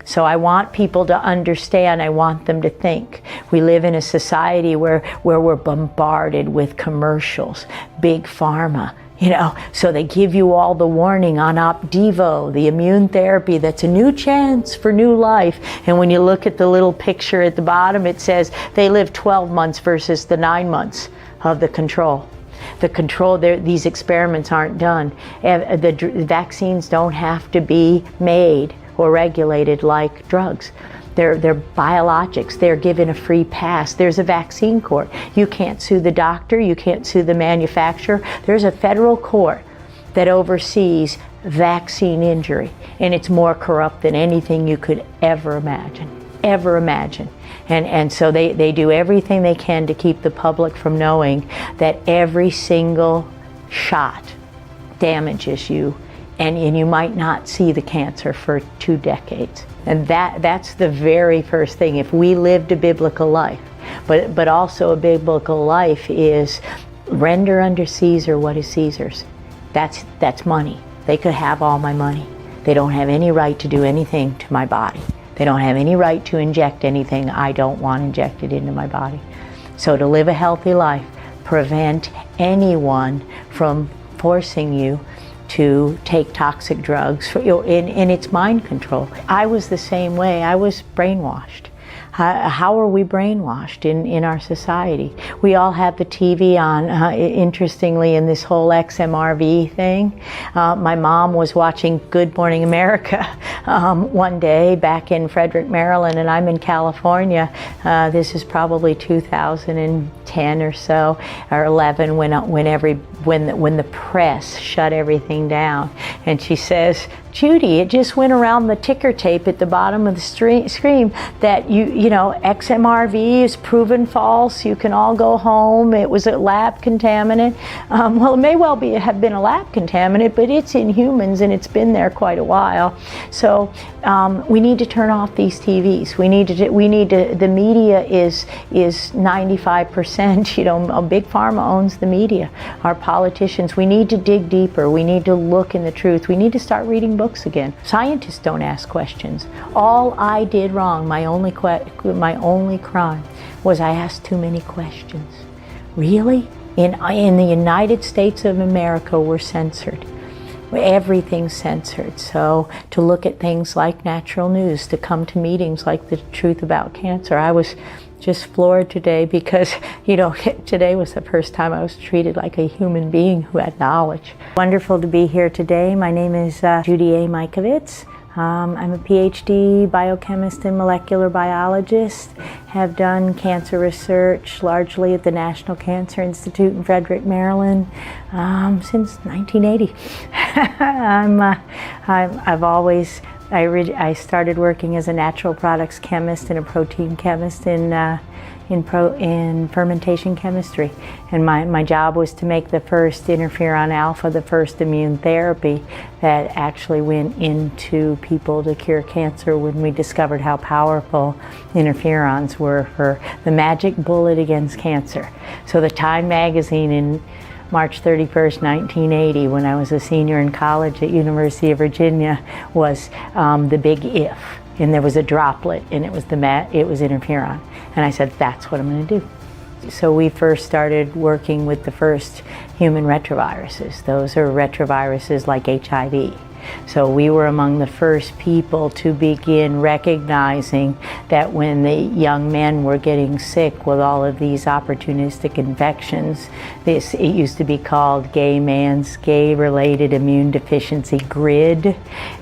So I want people to understand, I want them to think. We live in a society where we're bombarded with commercials, Big Pharma, you know, so they give you all the warning on Opdivo, the immune therapy that's a new chance for new life. And when you look at the little picture at the bottom, it says they live 12 months versus the 9 months of the control. The control, these experiments aren't done. The vaccines don't have to be made or regulated like drugs. They're biologics. They're given a free pass. There's a vaccine court. You can't sue the doctor. You can't sue the manufacturer. There's a federal court that oversees vaccine injury, and it's more corrupt than anything you could ever imagine. And so they do everything they can to keep the public from knowing that every single shot damages you, and you might not see the cancer for 2 decades. And that's the very first thing. If we lived a biblical life, but also a biblical life is render unto Caesar what is Caesar's. That's money. They could have all my money. They don't have any right to do anything to my body. They don't have any right to inject anything I don't want injected into my body. So to live a healthy life, prevent anyone from forcing you to take toxic drugs, and it's mind control. I was the same way. I was brainwashed. How are we brainwashed in our society? We all have the TV on, interestingly, in this whole XMRV thing. My mom was watching Good Morning America one day back in Frederick, Maryland, and I'm in California. This is probably 2010 or so, or 11, when the press shut everything down. And she says, "Judy, it just went around the ticker tape at the bottom of the screen that you know, XMRV is proven false. You can all go home. It was a lab contaminant." Well, it may well have been a lab contaminant, but it's in humans and it's been there quite a while. So we need to turn off these TVs. The media is 95%. You know, Big Pharma owns the media. Our politicians. We need to dig deeper. We need to look in the truth. We need to start reading books again. Scientists don't ask questions. All I did wrong, my only crime, was I asked too many questions. Really? In the United States of America, we're censored. Everything's censored. So to look at things like natural news, to come to meetings like The Truth About Cancer, I was just floored today because, you know, today was the first time I was treated like a human being who had knowledge. Wonderful to be here today. My name is Judy Mikovits. I'm a PhD biochemist and molecular biologist. Have done cancer research largely at the National Cancer Institute in Frederick, Maryland, since 1980. I started working as a natural products chemist and a protein chemist in fermentation chemistry, and my job was to make the first interferon alpha, the first immune therapy that actually went into people to cure cancer, when we discovered how powerful interferons were for the magic bullet against cancer. So the Time magazine in March 31st, 1980, when I was a senior in college at University of Virginia, was the big if. And there was a droplet, and it was interferon. And I said, that's what I'm going to do. So we first started working with the first human retroviruses. Those are retroviruses like HIV. So we were among the first people to begin recognizing that when the young men were getting sick with all of these opportunistic infections, it used to be called gay-related immune deficiency GRID,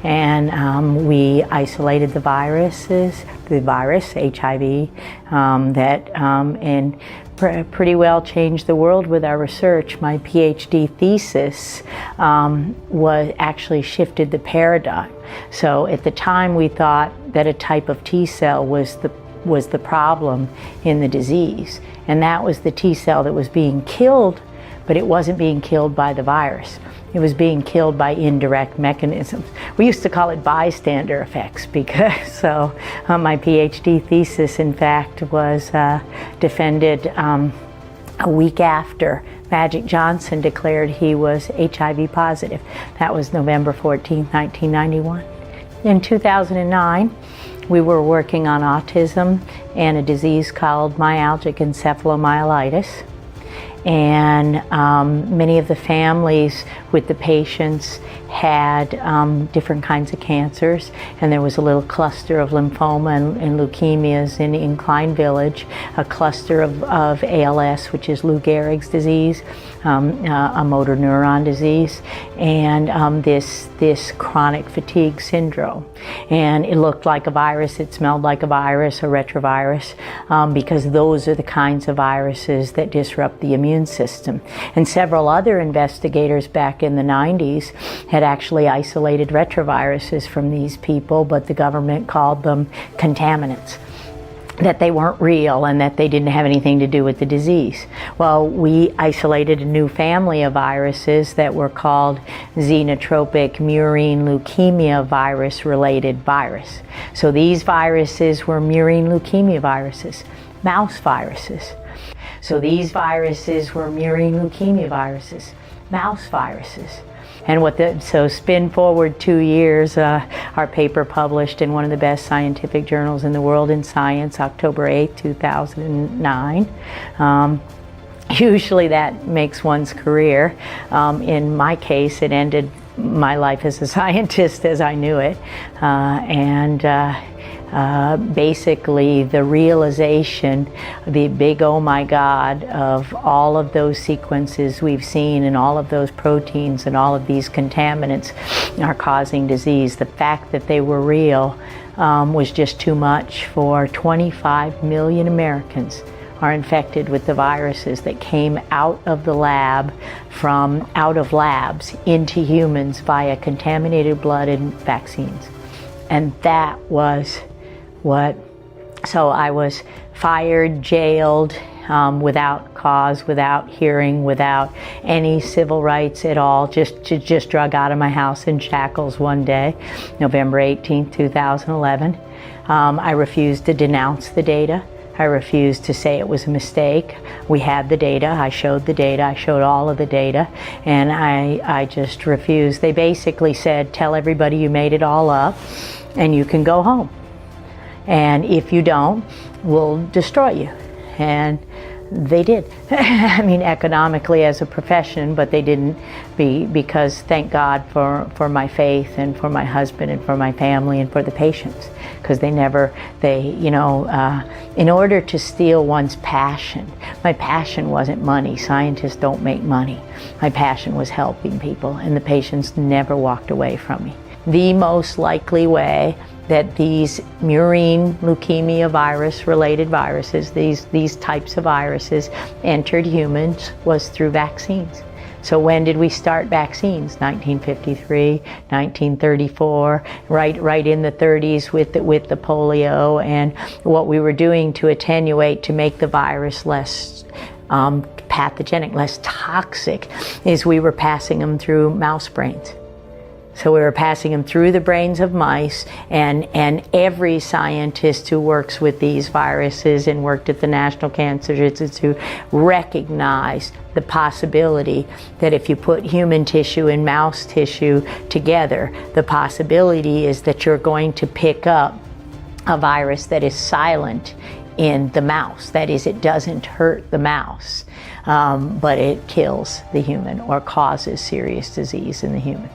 and we isolated the virus, HIV, and pretty well changed the world with our research. My PhD thesis actually shifted the paradigm. So at the time we thought that a type of T cell was the problem in the disease, and that was the T cell that was being killed, but it wasn't being killed by the virus. It was being killed by indirect mechanisms. We used to call it bystander effects, because my PhD thesis, in fact, was defended a week after Magic Johnson declared he was HIV positive. That was November 14, 1991. In 2009, We were working on autism and a disease called myalgic encephalomyelitis. And many of the families with the patients had different kinds of cancers, and there was a little cluster of lymphoma and leukemias in Incline Village, a cluster of ALS, which is Lou Gehrig's disease, a motor neuron disease, and this chronic fatigue syndrome. And it looked like a virus, it smelled like a virus, a retrovirus, because those are the kinds of viruses that disrupt the immune system. And several other investigators back in the 90s had actually isolated retroviruses from these people, but the government called them contaminants, that they weren't real and that they didn't have anything to do with the disease. Well, we isolated a new family of viruses that were called xenotropic murine leukemia virus related virus. So these viruses were murine leukemia viruses, mouse viruses. So these viruses were murine leukemia viruses, mouse viruses. And so spin forward 2 years, our paper published in one of the best scientific journals in the world in Science, October 8, 2009. Usually that makes one's career. In my case, it ended my life as a scientist as I knew it. Basically the realization, the big oh my God of all of those sequences we've seen and all of those proteins and all of these contaminants are causing disease. The fact that they were real was just too much. For 25 million Americans are infected with the viruses that came out of the lab, from out of labs into humans via contaminated blood and vaccines. And that was so I was fired, jailed, without cause, without hearing, without any civil rights at all, just drug out of my house in shackles one day, November 18, 2011. I refused to denounce the data. I refused to say it was a mistake. We had the data, I showed the data, I showed all of the data, and I just refused. They basically said, tell everybody you made it all up and you can go home. And if you don't, we'll destroy you. And they did. I mean, economically as a profession, but they didn't, because thank God for my faith and for my husband and for my family and for the patients. Because in order to steal one's passion, my passion wasn't money. Scientists don't make money. My passion was helping people, and the patients never walked away from me. The most likely way that these murine leukemia virus related viruses, these types of viruses entered humans was through vaccines. So when did we start vaccines? 1953, 1934, right in the 30s with the polio, and what we were doing to attenuate, to make the virus less pathogenic, less toxic, is we were passing them through mouse brains. So we were passing them through the brains of mice, and every scientist who works with these viruses and worked at the National Cancer Institute recognized the possibility that if you put human tissue and mouse tissue together, the possibility is that you're going to pick up a virus that is silent in the mouse. That is, it doesn't hurt the mouse, but it kills the human or causes serious disease in the human.